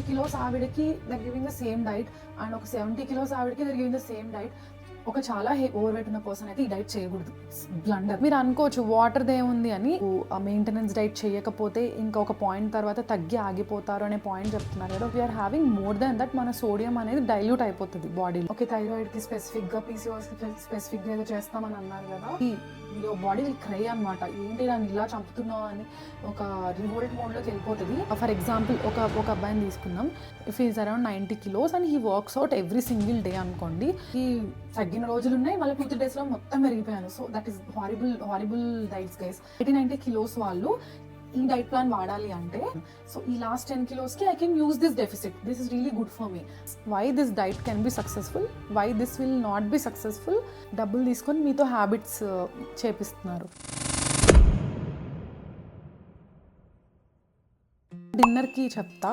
kilos ఆవిడకి they're giving the same diet and ఒక 70 kilos ఆవిడకి they're giving the same diet. ఒక చాలా ఓవర్ వెయిట్ ఉన్న పర్సన్ అయితే ఈ డైట్ చేయకూడదు, బ్లండర్. మీరు అనుకోవచ్చు వాటర్ ఏముంది అని, మెయింటెనెన్స్ డైట్ చేయకపోతే ఇంకా ఒక పాయింట్ తర్వాత తగ్గి ఆగిపోతారు అనే పాయింట్ చెప్తున్నారు కదా. We are having more than that, మన సోడియం అనేది డైల్యూట్ అయిపోతుంది బాడీలో. ఓకే, థైరాయిడ్ కి స్పెసిఫిక్ గా, పీసీఓఎస్ కి స్పెసిఫిక్ గా ఏదో చేస్తామని అన్నారు కదా. బాడీ విల్ క్రై అనమాట, ఏంటి నన్ను ఇలా చంపుతున్నావు అని ఒక రివోల్ట్ మోడ్లోకి వెళ్ళిపోతుంది. ఫర్ ఎగ్జాంపుల్ ఒక అబ్బాయిని తీసుకుందాం. If is around 90 kilos and he works out every single day అనుకోండి. ఈ తగ్గిన రోజులు ఉన్నాయి, మళ్ళీ 2-3 days లో మొత్తం పెరిగిపోయాను. So that is horrible diets guys. 80-90 kilos వాళ్ళు ఈ డైట్ ప్లాన్ వాడాలి అంటే, సో ఈ లాస్ట్ 10 kilos కి I can use this deficit. This is really good for me. Why this diet can be successful, why this will not be successful. డబ్బులు తీసుకొని మీతో habits చేపిస్తున్నారు. డిన్నర్కి చెప్తా.